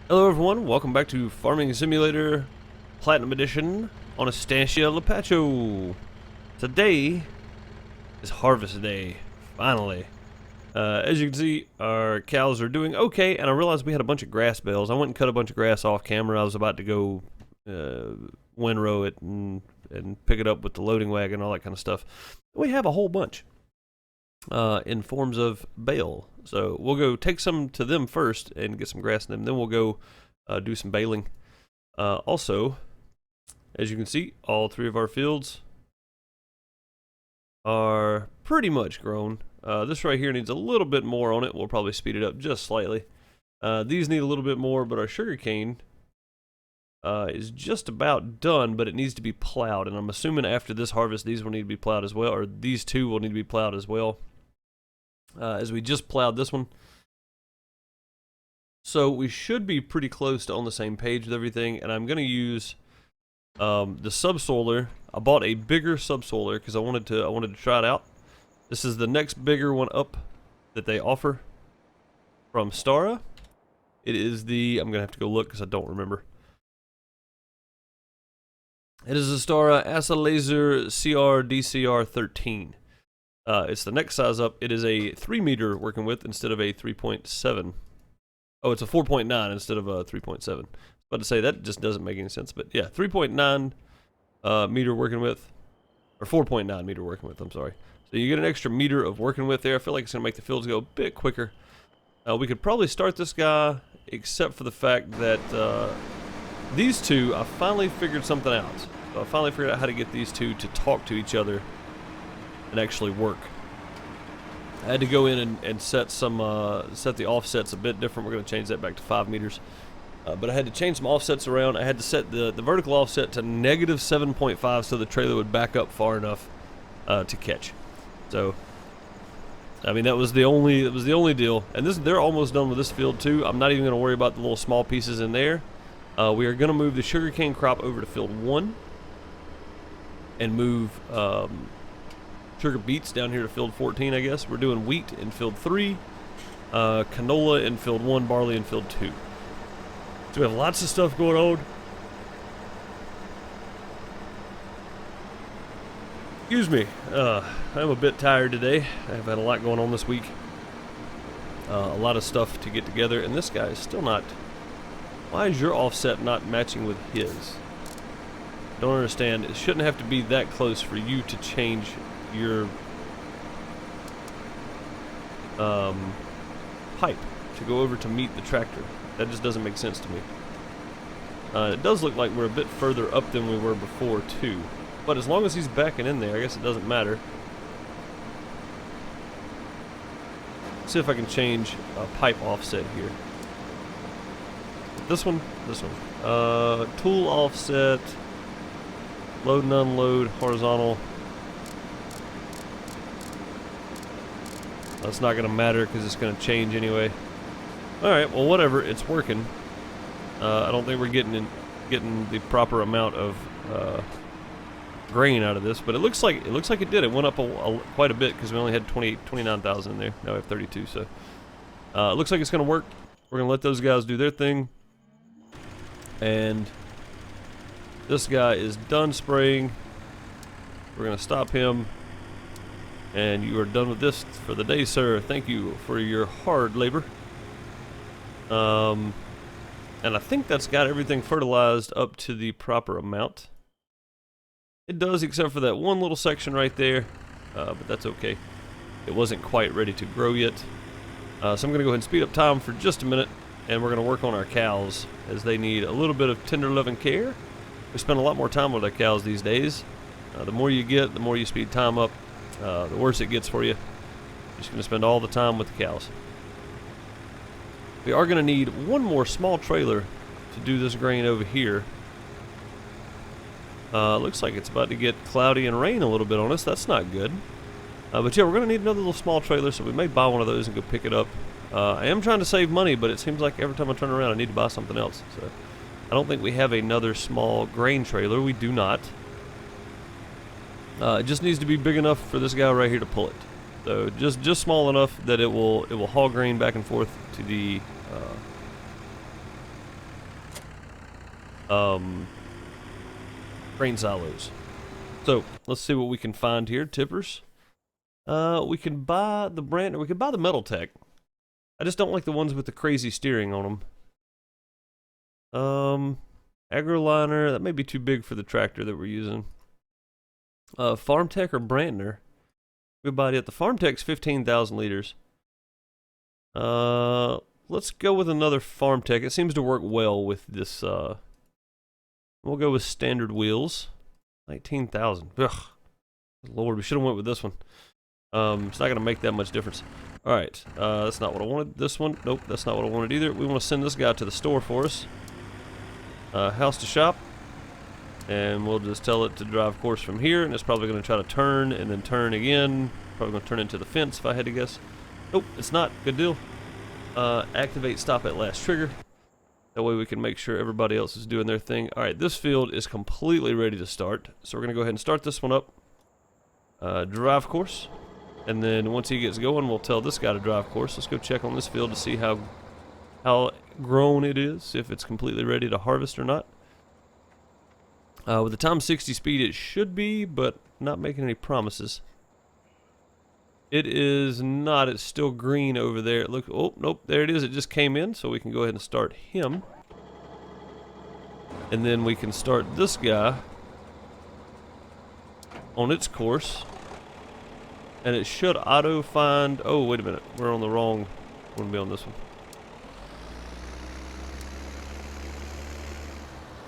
Hello everyone, welcome back to Farming Simulator Platinum Edition on Estancia Lapacho. Today is harvest day, finally. As you can see, our cows are doing okay, and I realized we had a bunch of grass bales. I went and cut a bunch of grass off camera. I was about to go windrow it and pick it up with the loading wagon and all that kind of stuff. We have a whole bunch in forms of bale. So we'll go take some to them first and get some grass in them. Then we'll go do some baling. Also, as you can see, all three of our fields are pretty much grown. This right here needs a little bit more on it. We'll probably speed it up just slightly. These need a little bit more, but our sugarcane is just about done, but it needs to be plowed. And I'm assuming after this harvest, these will need to be plowed as well, or these two will need to be plowed as well. As we just plowed this one. So we should be pretty close to on the same page with everything, and I'm going to use the subsoiler. I bought a bigger subsoiler because I wanted to try it out. This is the next bigger one up that they offer from Stara. It is the, I'm going to have to go look because I don't remember. It is a Stara Asa Laser CR DCR 13. It's the next size up. It is a 3 meter working width instead of a 3.7. Oh, it's a 4.9 instead of a 3.7. I was about to say that just doesn't make any sense, but yeah, 3.9 meter working width, or 4.9 meter working width, I'm sorry. So you get an extra meter of working width there. I feel like it's going to make the fields go a bit quicker. We could probably start this guy, except for the fact that these two, I finally figured something out. So I finally figured out how to get these two to talk to each other and actually work. I had to go in and set some set the offsets a bit different. We're going to change that back to 5 meters. But I had to change some offsets around. I had to set the vertical offset to negative 7.5 so the trailer would back up far enough to catch. So, I mean, that was the only deal. And they're almost done with this field too. I'm not even going to worry about the little small pieces in there. We are going to move the sugarcane crop over to field 1 and move sugar beets down here to field 14, I guess. We're doing wheat in field 3, canola in field 1, barley in field 2. So we have lots of stuff going on. Excuse me, I'm a bit tired today. I've had a lot going on this week. A lot of stuff to get together, and this guy is still not... Why is your offset not matching with his? Don't understand. It shouldn't have to be that close for you to change your pipe to go over to meet the tractor. That just doesn't make sense to me. It does look like we're a bit further up than we were before too, but as long as he's backing in there, I guess it doesn't matter. Let's see if I can change a pipe offset here. This one, tool offset, load and unload, horizontal. That's not going to matter because it's going to change anyway. Alright, well whatever, it's working. I don't think we're getting the proper amount of grain out of this, but it looks like it did. It went up quite a bit because we only had 29,000 in there. Now we have 32, so it looks like it's going to work. We're going to let those guys do their thing. And this guy is done spraying. We're going to stop him. And you are done with this for the day, sir. Thank you for your hard labor. And I think that's got everything fertilized up to the proper amount. It does, except for that one little section right there. But that's okay. It wasn't quite ready to grow yet. So I'm going to go ahead and speed up time for just a minute. And we're going to work on our cows, as they need a little bit of tender loving care. We spend a lot more time with our cows these days. The more you get, the more you speed time up. The worse it gets for you. You're just going to spend all the time with the cows. We are going to need one more small trailer to do this grain over here. Looks like it's about to get cloudy and rain a little bit on us. That's not good. But yeah, we're going to need another little small trailer, so we may buy one of those and go pick it up. I am trying to save money, but it seems like every time I turn around I need to buy something else. So I don't think we have another small grain trailer. We do not. It just needs to be big enough for this guy right here to pull it. So just small enough that it will haul grain back and forth to the grain silos. So let's see what we can find here. Tippers. We can buy the brand, or we can buy the Metal Tech. I just don't like the ones with the crazy steering on them. Agroliner, that may be too big for the tractor that we're using. Farm Tech or Brandner. Good buy it. The Farm Tech's 15,000 liters. Let's go with another Farm Tech. It seems to work well with this. We'll go with standard wheels. 19,000. Ugh. Lord, we should have went with this one. It's not going to make that much difference. Alright, that's not what I wanted. This one, nope, that's not what I wanted either. We want to send this guy to the store for us. House to shop. And we'll just tell it to drive course from here, and it's probably going to try to turn and then turn again. Probably going to turn into the fence if I had to guess. Nope, it's not. Good deal. Activate stop at last trigger. That way we can make sure everybody else is doing their thing. Alright, this field is completely ready to start. So we're going to go ahead and start this one up. Drive course. And then once he gets going, we'll tell this guy to drive course. Let's go check on this field to see how grown it is, if it's completely ready to harvest or not. With the time 60 speed, it should be, but not making any promises. It is not. It's still green over there. It looks. Oh, nope. There it is. It just came in, so we can go ahead and start him. And then we can start this guy on its course. And it should auto find. Oh, wait a minute. We're on the wrong. We want to be on this one.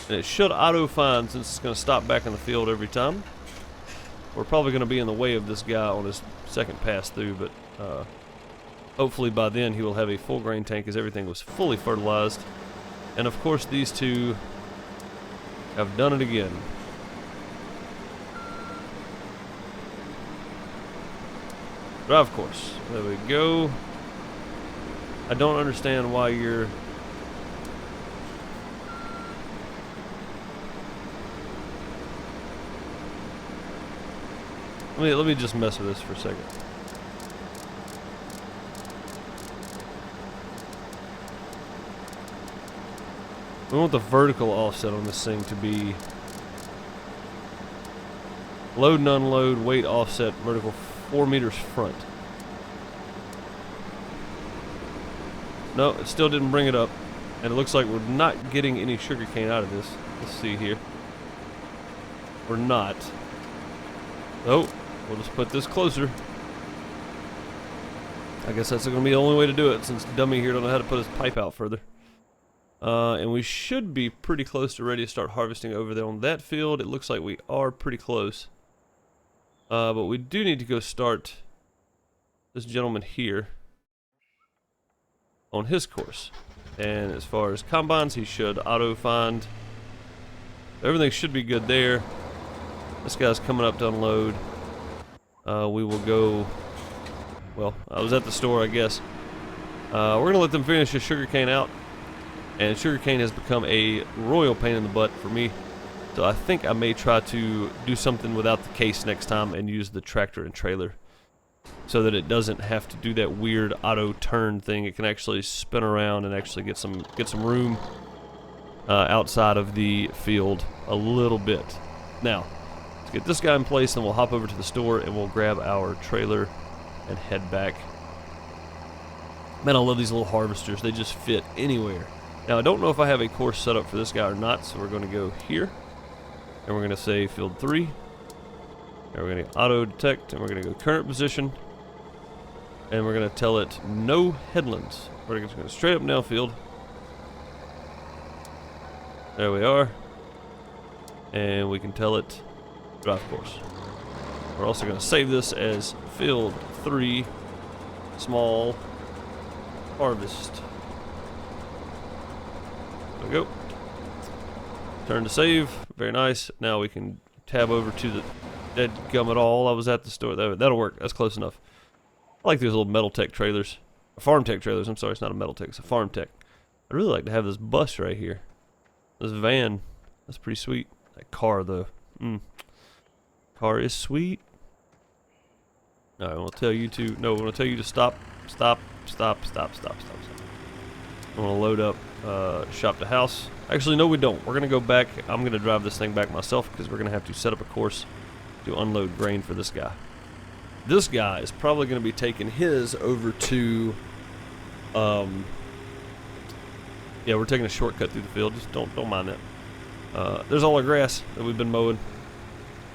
And it should auto find, since it's going to stop back in the field every time. We're probably going to be in the way of this guy on his second pass through, but hopefully by then he will have a full grain tank, as everything was fully fertilized. And of course these two have done it again. Drive course. There we go. I don't understand why you're... Let me just mess with this for a second. We want the vertical offset on this thing to be load and unload, weight offset, vertical 4 meters front. No, it still didn't bring it up. And it looks like we're not getting any sugarcane out of this. Let's see here. We're not. Oh. We'll just put this closer. I guess that's going to be the only way to do it, since dummy here don't know how to put his pipe out further. And we should be pretty close to ready to start harvesting over there on that field. It looks like we are pretty close. But we do need to go start this gentleman here on his course. And as far as combines, he should auto find. Everything should be good there. This guy's coming up to unload. We will go, well, I was at the store, I guess. We're going to let them finish the sugarcane out. And sugarcane has become a royal pain in the butt for me. So I think I may try to do something without the case next time and use the tractor and trailer, so that it doesn't have to do that weird auto turn thing. It can actually spin around and actually get some room outside of the field a little bit. Now, get this guy in place, and we'll hop over to the store and we'll grab our trailer and head back. Man, I love these little harvesters. They just fit anywhere. Now, I don't know if I have a course set up for this guy or not, so we're going to go here. And we're going to say field 3. And we're going to auto detect, and we're going to go current position. And we're going to tell it no headlands. We're just going to straight up now field. There we are. And we can tell it drive course. We're also going to save this as field 3 small harvest. There we go. Turn to save. Very nice. Now we can tab over to the dead gum at all. I was at the store. That'll work. That's close enough. I like these little Metal Tech trailers. Farm Tech trailers. I'm sorry, it's not a Metal Tech. It's a Farm Tech. I'd really like to have this bus right here. This van. That's pretty sweet. That car, though. Car is sweet. Alright, I want to tell you to... No, I want to tell you to stop. Stop. Stop. Stop. Stop. Stop. Stop. I want to load up shop to house. Actually, no, we don't. We're going to go back. I'm going to drive this thing back myself because we're going to have to set up a course to unload grain for this guy. This guy is probably going to be taking his over to, yeah, we're taking a shortcut through the field. Just don't mind that. There's all our grass that we've been mowing.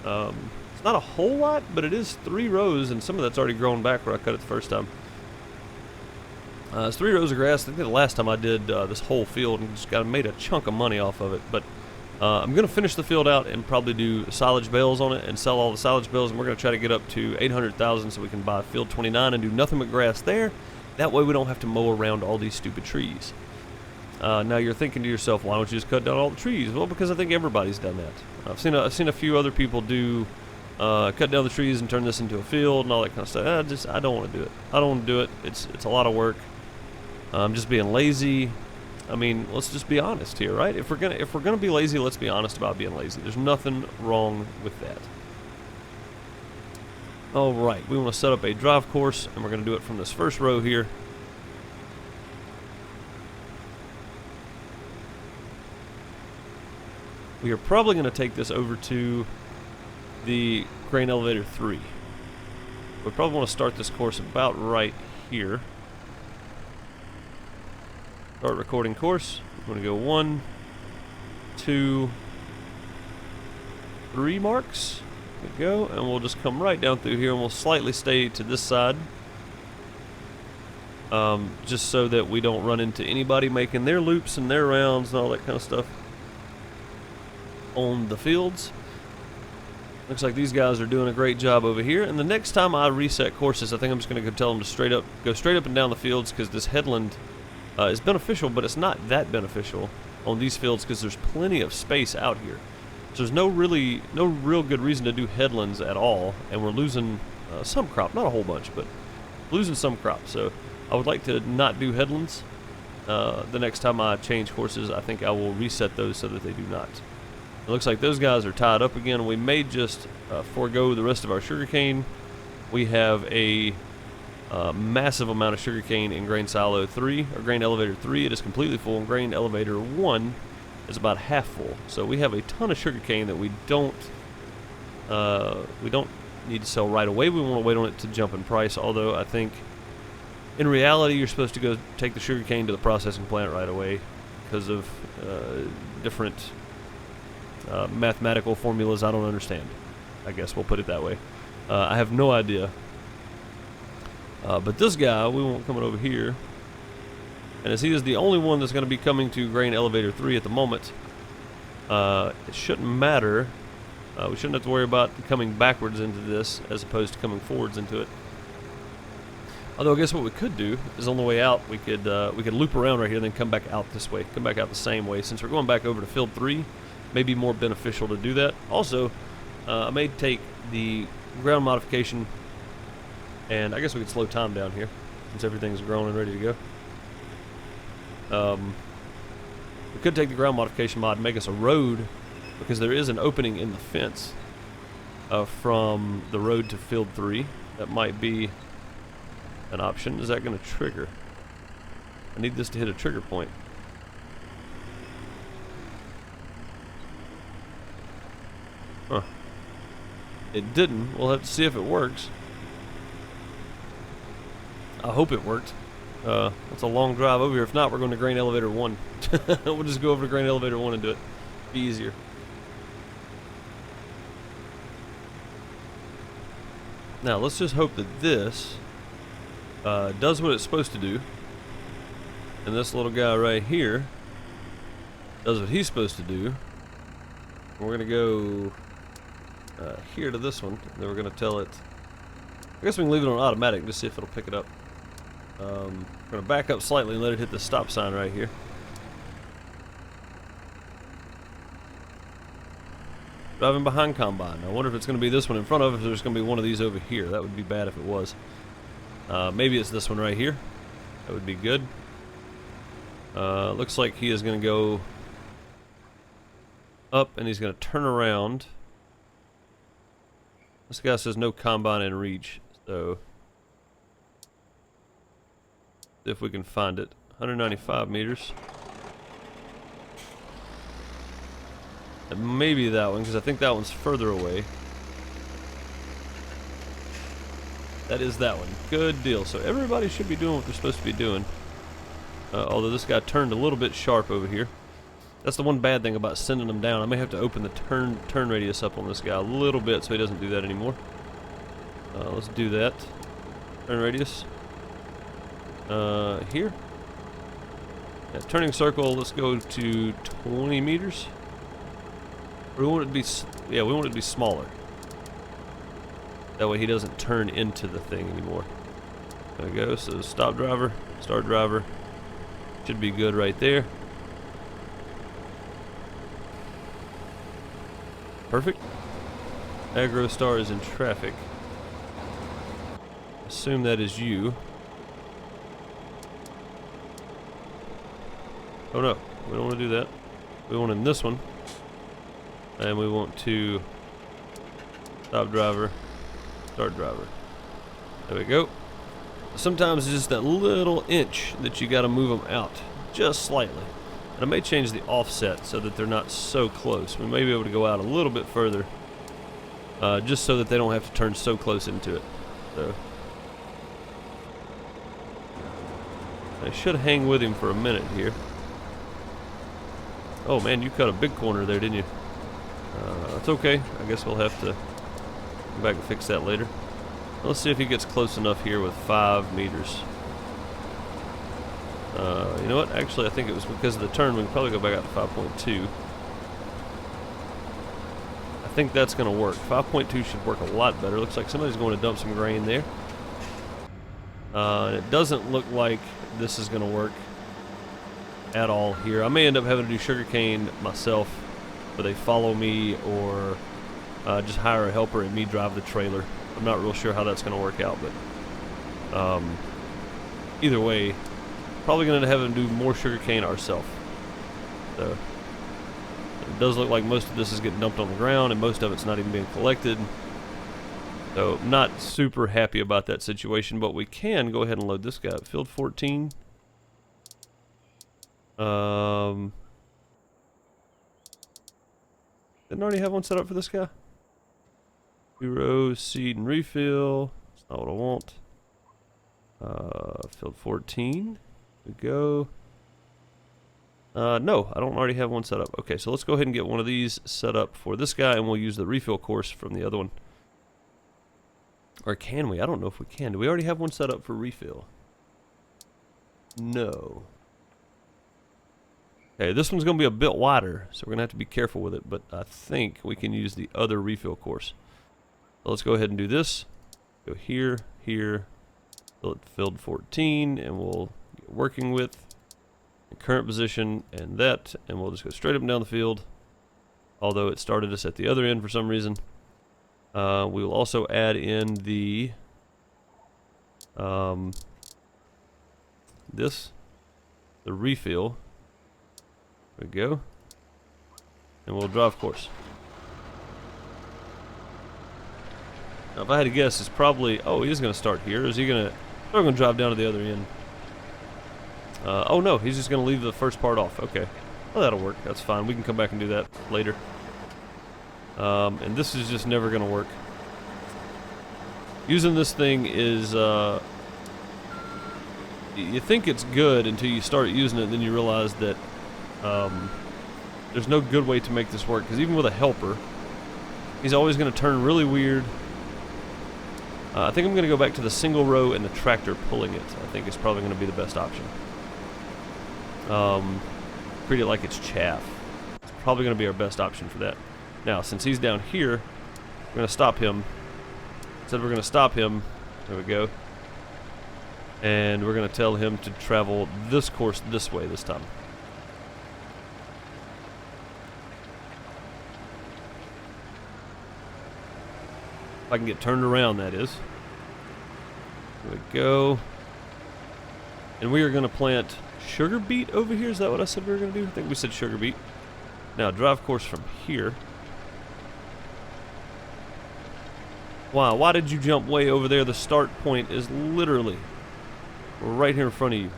It's not a whole lot, but it is 3 rows, and some of that's already grown back where I cut it the first time. It's 3 rows of grass. I think the last time I did this whole field and just made a chunk of money off of it. But I'm going to finish the field out and probably do silage bales on it and sell all the silage bales. And we're going to try to get up to 800,000 so we can buy field 29 and do nothing but grass there. That way we don't have to mow around all these stupid trees. Now you're thinking to yourself, why don't you just cut down all the trees? Well, because I think everybody's done that. I've seen a few other people do cut down the trees and turn this into a field and all that kind of stuff. I don't want to do it. I don't want to do it. It's a lot of work. I'm just being lazy. I mean, let's just be honest here, right? If we're gonna be lazy, let's be honest about being lazy. There's nothing wrong with that. All right, we want to set up a drive course, and we're going to do it from this first row here. We are probably going to take this over to the grain elevator 3. We probably want to start this course about right here. Start recording course. I'm going to go 1, 2, 3 marks. There we go, and we'll just come right down through here, and we'll slightly stay to this side, just so that we don't run into anybody making their loops and their rounds and all that kind of stuff on the fields. Looks like these guys are doing a great job over here. And the next time I reset courses, I think I'm just going to go tell them to go straight up and down the fields, because this headland is beneficial, but it's not that beneficial on these fields because there's plenty of space out here. So there's no real good reason to do headlands at all, and we're losing some crop, not a whole bunch, but losing some crop. So I would like to not do headlands. The next time I change courses, I think I will reset those so that they do not. It looks like those guys are tied up again. We may just forego the rest of our sugarcane. We have a massive amount of sugarcane in grain silo 3, or grain elevator 3. It is completely full, and grain elevator 1 is about half full. So we have a ton of sugarcane that we don't need to sell right away. We want to wait on it to jump in price, although I think in reality you're supposed to go take the sugarcane to the processing plant right away because of different mathematical formulas I don't understand. I guess we'll put it that way. I have no idea. But this guy, we want coming over here. And as he is the only one that's going to be coming to grain elevator 3 at the moment, it shouldn't matter. We shouldn't have to worry about coming backwards into this as opposed to coming forwards into it. Although I guess what we could do is on the way out, we could loop around right here and then come back out this way. Come back out the same way. Since we're going back over to field 3, may be more beneficial to do that. Also, I may take the ground modification, and I guess we could slow time down here since everything's grown and ready to go. We could take the ground modification mod and make us a road, because there is an opening in the fence from the road to field 3. That might be an option. Is that going to trigger? I need this to hit a trigger point. Huh. It didn't. We'll have to see if it works. I hope it worked. It's a long drive over here. If not, we're going to grain elevator 1. We'll just go over to grain elevator 1 and do it. Be easier. Now, let's just hope that this does what it's supposed to do. And this little guy right here does what he's supposed to do. And we're going to go here to this one. And then we're going to tell it... I guess we can leave it on automatic and just see if it'll pick it up. We're going to back up slightly and let it hit the stop sign right here. Driving behind combine. I wonder if it's going to be this one in front of us, or there's going to be one of these over here. That would be bad if it was. Maybe it's this one right here. That would be good. Looks like he is going to go up and he's going to turn around. This guy says no combine in reach, so if we can find it. 195 meters. And maybe that one, because I think that one's further away. That is that one. Good deal. So everybody should be doing what they're supposed to be doing. Although this guy turned a little bit sharp over here. That's the one bad thing about sending him down. I may have to open the turn radius up on this guy a little bit so he doesn't do that anymore. Let's do that. Turn radius. Here. Yeah, turning circle, let's go to 20 meters. We want it to be, yeah, we want it to be smaller. That way he doesn't turn into the thing anymore. There we go. So stop driver, start driver. Should be good right there. Perfect. Agro Star is in traffic. Assume that is you. Oh no, we don't want to do that. We want in this one. And we want to stop driver, start driver. There we go. Sometimes it's just that little inch that you got to move them out, just slightly. And I may change the offset so that they're not so close. We may be able to go out a little bit further, just so that they don't have to turn so close into it. So I should hang with him for a minute here. Oh man, you cut a big corner there, didn't you? It's okay. I guess we'll have to come back and fix that later. Let's see if he gets close enough here with 5 meters. You know what? Actually, I think it was because of the turn. We can probably go back out to 5.2. I think that's going to work. 5.2 should work a lot better. Looks like somebody's going to dump some grain there. It doesn't look like this is going to work at all here. I may end up having to do sugarcane myself, where they follow me, or just hire a helper and me drive the trailer. I'm not real sure how that's going to work out, but either way, probably going to have to do more sugarcane ourselves. So it does look like most of this is getting dumped on the ground, and most of it's not even being collected. So not super happy about that situation, but we can go ahead and load this guy up. Field 14. Didn't I already have one set up for this guy? 2 rows, seed and refill. That's not what I want. Field 14. There we go. No, I don't already have one set up. Okay, so let's go ahead and get one of these set up for this guy, and we'll use the refill course from the other one. Or can we? I don't know if we can. Do we already have one set up for refill? No. Okay, this one's going to be a bit wider, so we're going to have to be careful with it, but I think we can use the other refill course. So let's go ahead and do this. Go here, here, field 14, and we'll get working with the current position and that, and we'll just go straight up and down the field, although it started us at the other end for some reason. We will also add in the the refill. There we go. And we'll drive course. Now, if I had to guess, it's probably... Oh, he is going to start here. Is he going to... We're going to drive down to the other end. Oh, no. He's just going to leave the first part off. Okay. Well, that'll work. That's fine. We can come back and do that later. And this is just never going to work. Using this thing is... you think it's good until you start using it, and then you realize that there's no good way to make this work, because even with a helper, he's always going to turn really weird. I think I'm going to go back to the single row and the tractor pulling it. I think it's probably going to be the best option. Treat it like it's chaff. It's probably going to be our best option for that. Now, since he's down here, we're going to stop him. Said we're going to stop him. There we go. And we're going to tell him to travel this course this way this time. If I can get turned around, that is. There we go. And we are going to plant sugar beet over here. Is that what I said we were going to do? I think we said sugar beet. Now, drive course from here. Wow, why did you jump way over there? The start point is literally right here in front of you.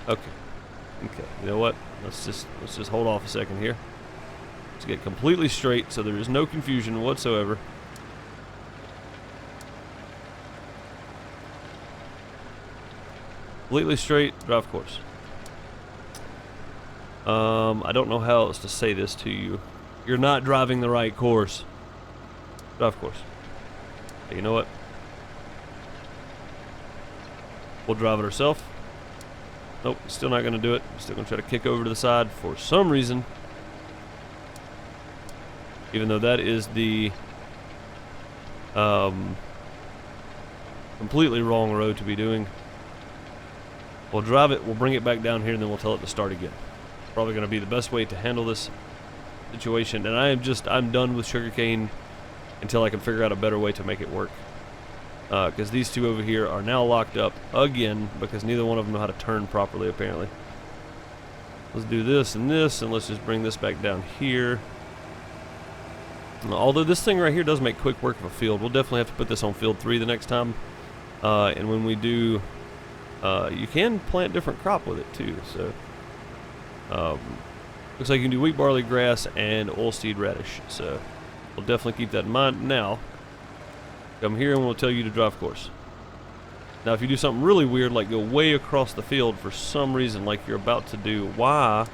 Okay. Okay. You know what? Let's just hold off a second here. Let's get completely straight so there is no confusion whatsoever. Completely straight, drive course. I don't know how else to say this to you. You're not driving the right course. Drive course. Hey, you know what? We'll drive it ourselves. Nope, still not going to do it. Still going to try to kick over to the side for some reason. Even though that is the completely wrong road to be doing. We'll drive it, we'll bring it back down here, and then we'll tell it to start again. Probably going to be the best way to handle this situation. And I'm done with sugarcane until I can figure out a better way to make it work. Because these two over here are now locked up again because neither one of them know how to turn properly, apparently. Let's do this, and let's just bring this back down here. Although this thing right here does make quick work of a field. We'll definitely have to put this on field 3 the next time. And when we do, you can plant different crop with it too. So looks like you can do wheat, barley, grass, and oilseed radish. So we'll definitely keep that in mind. Now, come here and we'll tell you to drive course. Now, if you do something really weird, like go way across the field for some reason, like you're about to do, why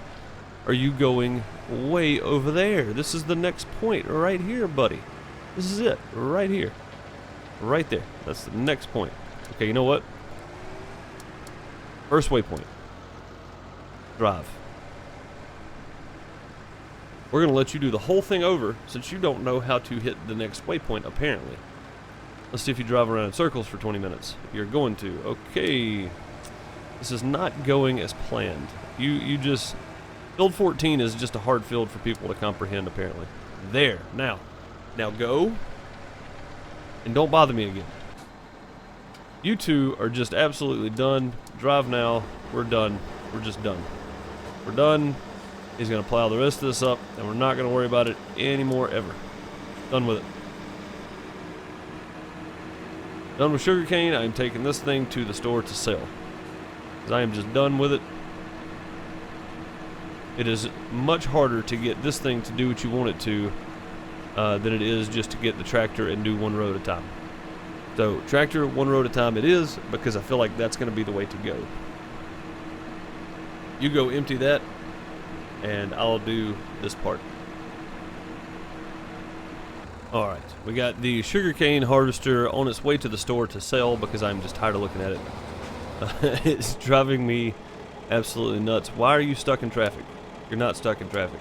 are you going way over there? This is the next point right here, buddy. This is it, right here. Right there. That's the next point. Okay, you know what? First waypoint. Drive. We're going to let you do the whole thing over since you don't know how to hit the next waypoint, apparently. Let's see if you drive around in circles for 20 minutes. You're going to. Okay. This is not going as planned. You just... Field 14 is just a hard field for people to comprehend, apparently. There. Now go. And don't bother me again. You two are just absolutely done. Drive now. We're done. We're just done. We're done. He's going to plow the rest of this up, and we're not going to worry about it anymore, ever. Done with it. Done with sugarcane. I'm taking this thing to the store to sell. Because I am just done with it. It is much harder to get this thing to do what you want it to than it is just to get the tractor and do one row at a time. So, tractor, one row at a time it is, because I feel like that's going to be the way to go. You go empty that, and I'll do this part. Alright, we got the sugarcane harvester on its way to the store to sell because I'm just tired of looking at it. It's driving me absolutely nuts. Why are you stuck in traffic? You're not stuck in traffic.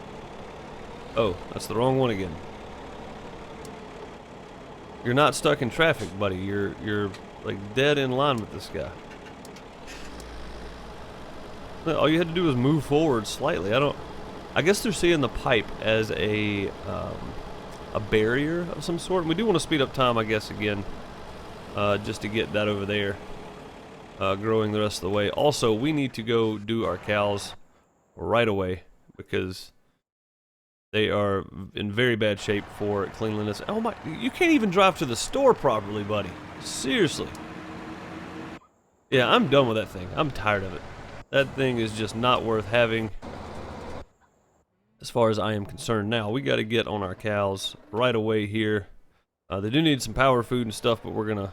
Oh, that's the wrong one again. You're not stuck in traffic, buddy. You're like dead in line with this guy. All you had to do was move forward slightly. I guess they're seeing the pipe as a barrier of some sort. We do want to speed up time, I guess, again, just to get that over there growing the rest of the way. Also, we need to go do our cows right away because they are in very bad shape for cleanliness. Oh my, you can't even drive to the store properly, buddy. Seriously. Yeah, I'm done with that thing. I'm tired of it. That thing is just not worth having as far as I am concerned. Now, we got to get on our cows right away here. They do need some power food and stuff, but we're gonna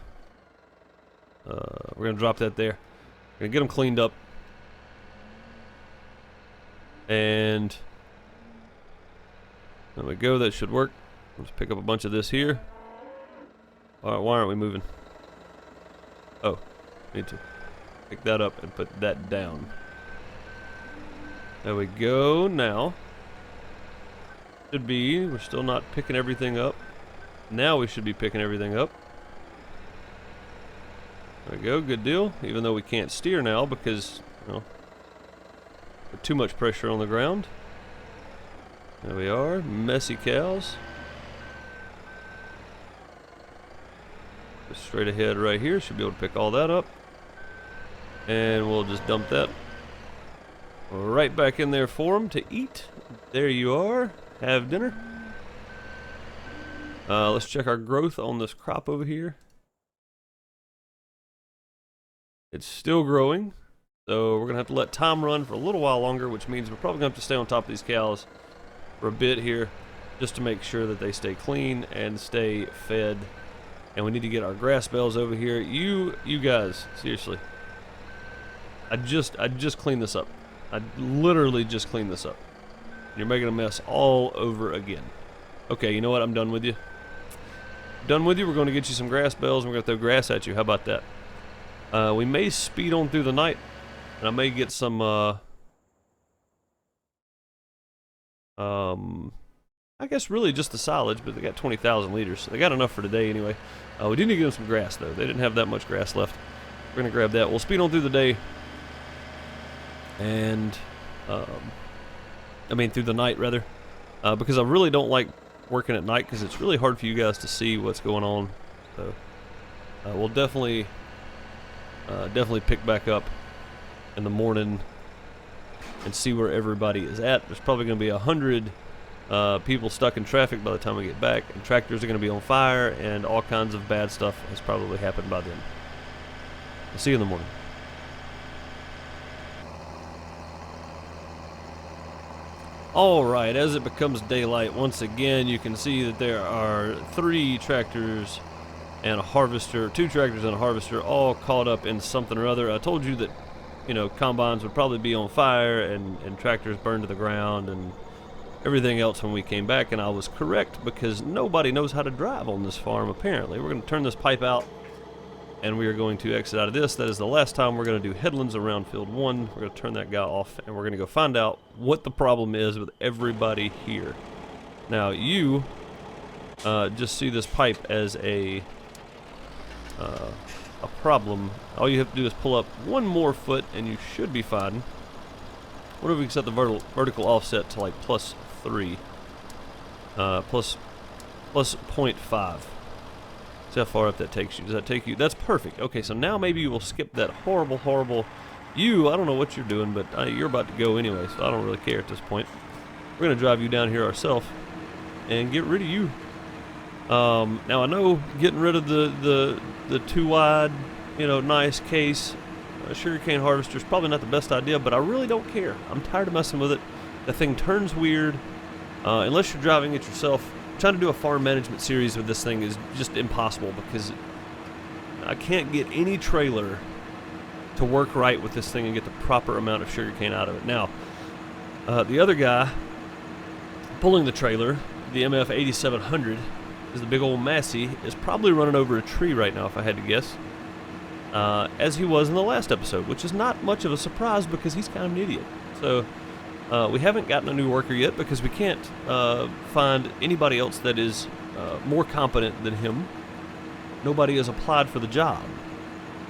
drop that there. Gonna get them cleaned up. And there we go, that should work. Let's pick up a bunch of this here. Alright, why aren't we moving? Oh, need to pick that up and put that down. There we go. Now should be, we're still not picking everything up. Now we should be picking everything up. There we go, good deal. Even though we can't steer now because, you know, too much pressure on the ground. There we are, messy cows. Just straight ahead right here, should be able to pick all that up. And we'll just dump that right back in there for them to eat. There you are, have dinner. Let's check our growth on this crop over here. It's still growing. So we're going to have to let time run for a little while longer, which means we're probably going to have to stay on top of these cows for a bit here just to make sure that they stay clean and stay fed. And we need to get our grass bales over here. You guys, seriously. I just cleaned this up. I literally just cleaned this up. You're making a mess all over again. Okay, you know what? I'm done with you. Done with you. We're going to get you some grass bales, and we're going to throw grass at you. How about that? We may speed on through the night, and I may get some, I guess really just the silage, but they got 20,000 liters, so they got enough for today anyway. We do need to get them some grass, though. They didn't have that much grass left. We're going to grab that. We'll speed on through the day, and, I mean through the night, rather, because I really don't like working at night, because it's really hard for you guys to see what's going on. So, we'll definitely pick back up in the morning and see where everybody is at. There's probably going to be 100 people stuck in traffic by the time we get back, and tractors are going to be on fire, and all kinds of bad stuff has probably happened by then. I'll see you in the morning. Alright, as it becomes daylight, once again you can see that there are 3 tractors and a harvester, 2 tractors and a harvester, all caught up in something or other. I told you that, you know, combines would probably be on fire and tractors burned to the ground and everything else when we came back, and I was correct, because nobody knows how to drive on this farm apparently. We're going to turn this pipe out, and we are going to exit out of this. That is the last time we're going to do headlands around field 1. We're going to turn that guy off, and we're going to go find out what the problem is with everybody here. Now, you just see this pipe as a problem. All you have to do is pull up 1 more foot, and you should be fine. What if we can set the vertical offset to like +3, plus 0.5. See how far up that takes you. Does that take you? That's perfect. Okay, so now maybe you will skip that horrible, I don't know what you're doing, but you're about to go anyway, so I don't really care at this point. We're going to drive you down here ourselves and get rid of you. Now I know getting rid of the 2 wide, you know, nice case sugarcane harvester is probably not the best idea, but I really don't care. I'm tired of messing with it. The thing turns weird. Unless you're driving it yourself, trying to do a farm management series with this thing is just impossible, because I can't get any trailer to work right with this thing and get the proper amount of sugarcane out of it. Now, the other guy pulling the trailer, the MF 8700, is the big old Massey, is probably running over a tree right now, if I had to guess, as he was in the last episode, which is not much of a surprise because he's kind of an idiot. So we haven't gotten a new worker yet because we can't find anybody else that is more competent than him. Nobody has applied for the job.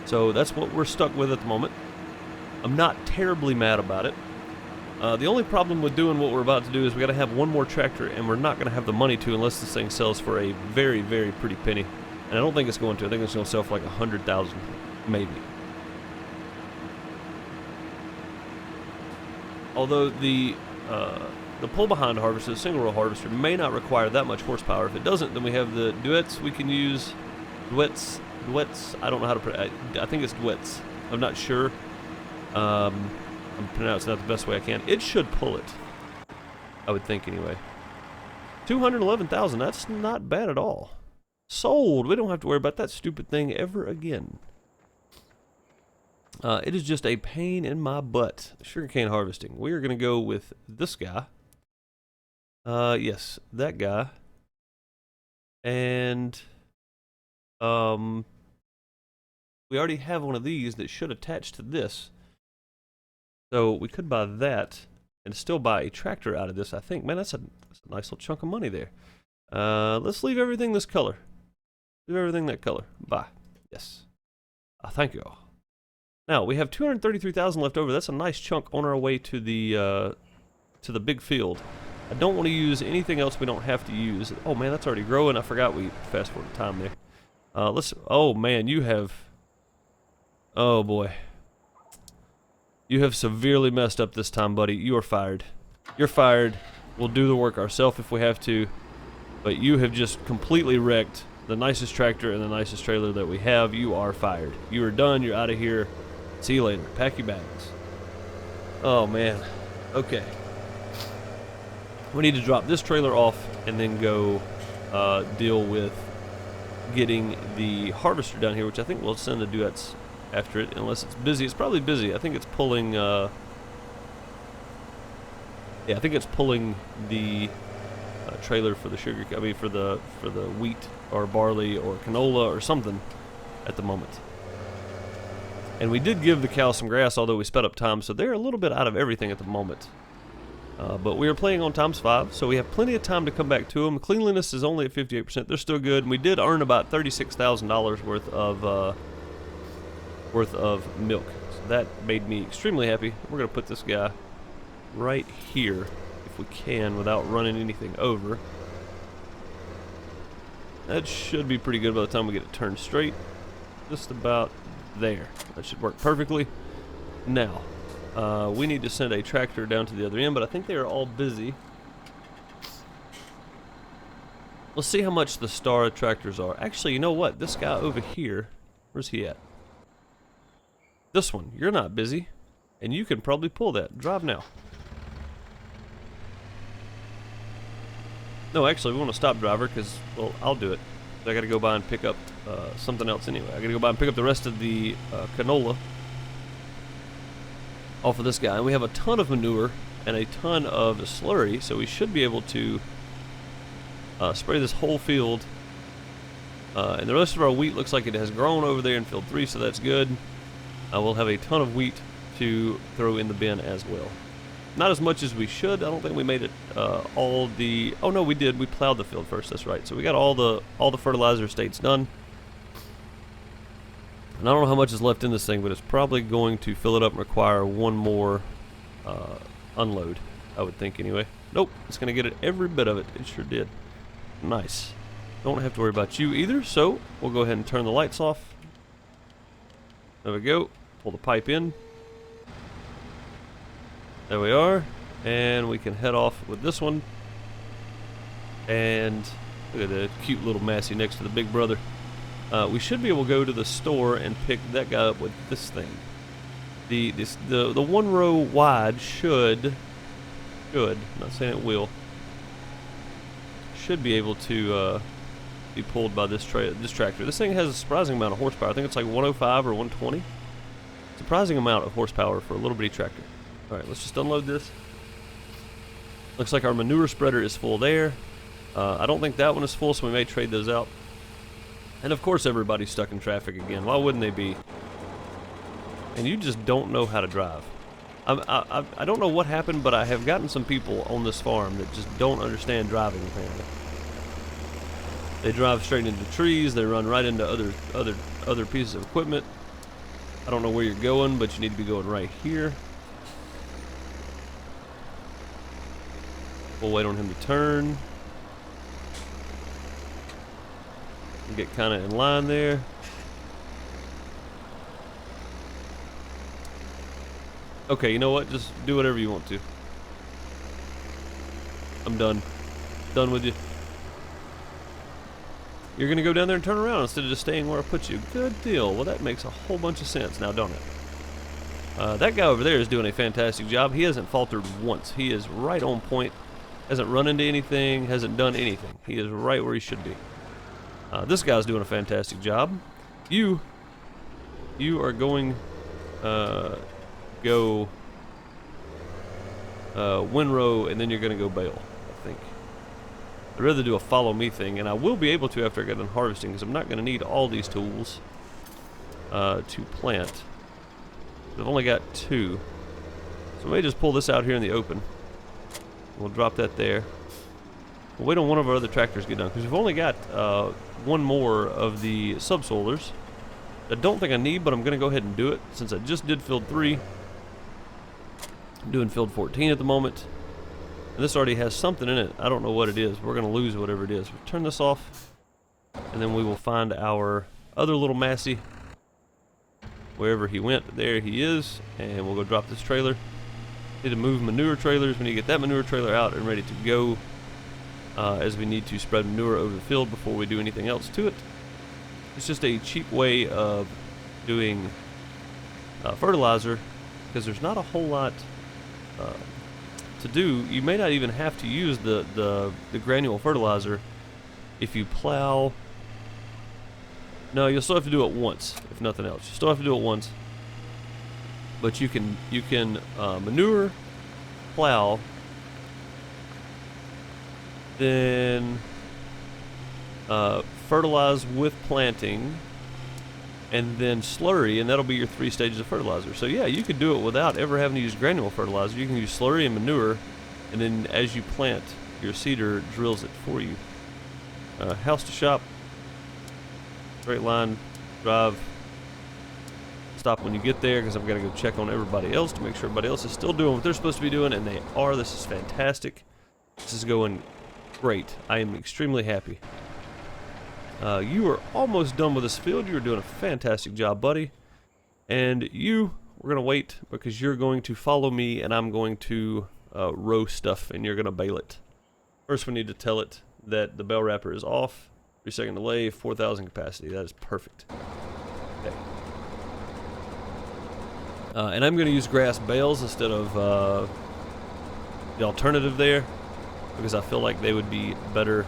So that's what we're stuck with at the moment. I'm not terribly mad about it. The only problem with doing what we're about to do is we got to have 1 more tractor, and we're not going to have the money to unless this thing sells for a very, very pretty penny. And I don't think it's going to. I think it's going to sell for like 100,000, maybe. Although the pull-behind harvester, the single-row harvester, may not require that much horsepower. If it doesn't, then we have the duets we can use. Duets, I don't know how to pronounce it. I think it's duets. I'm not sure. I'm pronouncing that the best way I can. It should pull it, I would think anyway. 211,000, that's not bad at all. Sold. We don't have to worry about that stupid thing ever again. It is just a pain in my butt. Sugarcane harvesting. We are going to go with this guy. Yes, that guy. And we already have one of these that should attach to this. So we could buy that and still buy a tractor out of this, I think. Man, that's a nice little chunk of money there. Let's leave everything this color. Leave everything that color. Buy. Yes. Thank you. Now, we have 233,000 left over. That's a nice chunk on our way to the big field. I don't want to use anything else we don't have to use. Oh, man, that's already growing. I forgot we fast forward time there. Oh, man, you have... Oh, boy. You have severely messed up this time, buddy. You are fired. You're fired. We'll do the work ourselves if we have to. But you have just completely wrecked the nicest tractor and the nicest trailer that we have. You are fired. You are done. You're out of here. See you later. Pack your bags. Oh, man. Okay. We need to drop this trailer off and then go deal with getting the harvester down here, which I think we'll send the duets after it, unless it's busy. It's probably busy. I think it's pulling, yeah, I think it's pulling the trailer for the sugar, I mean for the wheat or barley or canola or something at the moment. And we did give the cows some grass, although we sped up time, so they're a little bit out of everything at the moment. But we are playing on ×5, so we have plenty of time to come back to them. Cleanliness is only at 58%. They're still good. And we did earn about $36,000 worth of milk. So that made me extremely happy. We're going to put this guy right here, if we can, without running anything over. That should be pretty good by the time we get it turned straight. Just about there. That should work perfectly. Now, we need to send a tractor down to the other end, but I think they are all busy. Let's see how much the star tractors are. Actually, you know what? This guy over here, where's he at? This one, you're not busy, and you can probably pull that. Drive now. No, actually, we want to stop driver because, well, I'll do it. I got to go by and pick up something else anyway. I got to go by and pick up the rest of the canola off of this guy. And we have a ton of manure and a ton of slurry, so we should be able to spray this whole field. And the rest of our wheat looks like it has grown over there in field 3, so that's good. We'll have a ton of wheat to throw in the bin as well. Not as much as we should. I don't think we made it all the... Oh no, we did. We plowed the field first. That's right. So we got all the fertilizer states done. And I don't know how much is left in this thing, but it's probably going to fill it up and require one more unload, I would think anyway. Nope, it's going to get it, every bit of it. It sure did. Nice. Don't have to worry about you either, so we'll go ahead and turn the lights off. There we go. Pull the pipe in. There we are. And we can head off with this one. And look at the cute little Massey next to the big brother. We should be able to go to the store and pick that guy up with this thing. The one row wide should, I'm not saying it will, should be able to be pulled by this tractor. This thing has a surprising amount of horsepower. I think it's like 105 or 120. Surprising amount of horsepower for a little bitty tractor. Alright, let's just unload this. Looks like our manure spreader is full there. I don't think that one is full, so we may trade those out. And of course everybody's stuck in traffic again. Why wouldn't they be? And you just don't know how to drive. I don't know what happened, but I have gotten some people on this farm that just don't understand driving apparently. They drive straight into trees, they run right into other pieces of equipment. I don't know where you're going, but you need to be going right here. We'll wait on him to turn. Get kind of in line there. Okay, you know what? Just do whatever you want to. I'm done. Done with you. You're going to go down there and turn around instead of just staying where I put you. Good deal. Well, that makes a whole bunch of sense now, don't it? That guy over there is doing a fantastic job. He hasn't faltered once. He is right on point. Hasn't run into anything. Hasn't done anything. He is right where he should be. This guy's doing a fantastic job. You are going go windrow, and then you're going to go bale, I think. I'd rather do a follow me thing, and I will be able to after I get done harvesting, because I'm not going to need all these tools to plant. I've only got 2. So I may just pull this out here in the open. We'll drop that there. We'll wait on one of our other tractors to get done, because we've only got one more of the subsoilers. I don't think I need, but I'm going to go ahead and do it, since I just did field 3. I'm doing field 14 at the moment. And this already has something in it. I don't know what it is. We're going to lose whatever it is. We'll turn this off, and then we will find our other little Massey. Wherever he went, there he is. And we'll go drop this trailer. Need to move manure trailers. We need to get that manure trailer out and ready to go, as we need to spread manure over the field before we do anything else to it. It's just a cheap way of doing fertilizer, because there's not a whole lot to do. You may not even have to use the granule fertilizer if you plow. No, you'll still have to do it once, if nothing else. You still have to do it once, but you can manure, plow, then fertilize with planting, and then slurry, and that'll be your 3 stages of fertilizer. So yeah, you could do it without ever having to use granule fertilizer. You can use slurry and manure, and then as you plant, your seeder drills it for you. House to shop, straight line, drive, stop when you get there, because I'm going to go check on everybody else to make sure everybody else is still doing what they're supposed to be doing, and they are. This is fantastic. This is going great. I am extremely happy. You are almost done with this field. You are doing a fantastic job, buddy. And we're going to wait, because you're going to follow me, and I'm going to row stuff, and you're going to bale it. First, we need to tell it that the bale wrapper is off. 3-second delay, 4,000 capacity. That is perfect. Okay. And I'm going to use grass bales instead of the alternative there, because I feel like they would be better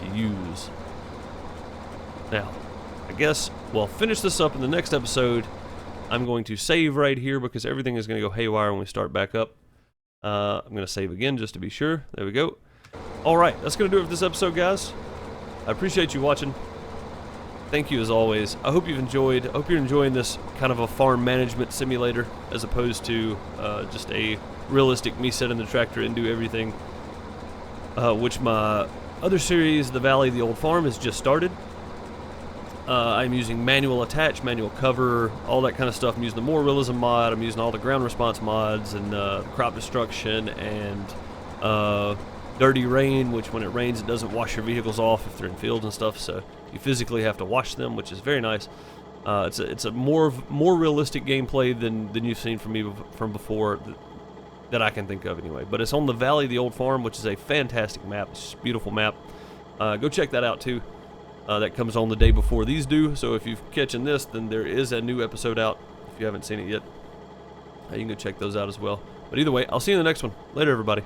to use. Now, I guess we'll finish this up in the next episode. I'm going to save right here, because everything is going to go haywire when we start back up. I'm going to save again just to be sure. There we go. Alright, that's going to do it for this episode, guys. I appreciate you watching. Thank you as always. I hope you've enjoyed. I hope you're enjoying this kind of a farm management simulator, as opposed to just a realistic me sit in the tractor and do everything. Which my other series, The Valley of the Old Farm, has just started. I'm using manual attach, manual cover, all that kind of stuff. I'm using the More Realism mod. I'm using all the ground response mods, and crop destruction, and dirty rain, which when it rains it doesn't wash your vehicles off if they're in fields and stuff, so you physically have to wash them, which is very nice. It's a more realistic gameplay than you've seen from me from before, that I can think of anyway. But it's on the Valley of the Old Farm, which is a fantastic map. It's a beautiful map. Go check that out too. That comes on the day before these do, so if you're catching this, then there is a new episode out if you haven't seen it yet. You can go check those out as well. But either way, I'll see you in the next one. Later, everybody.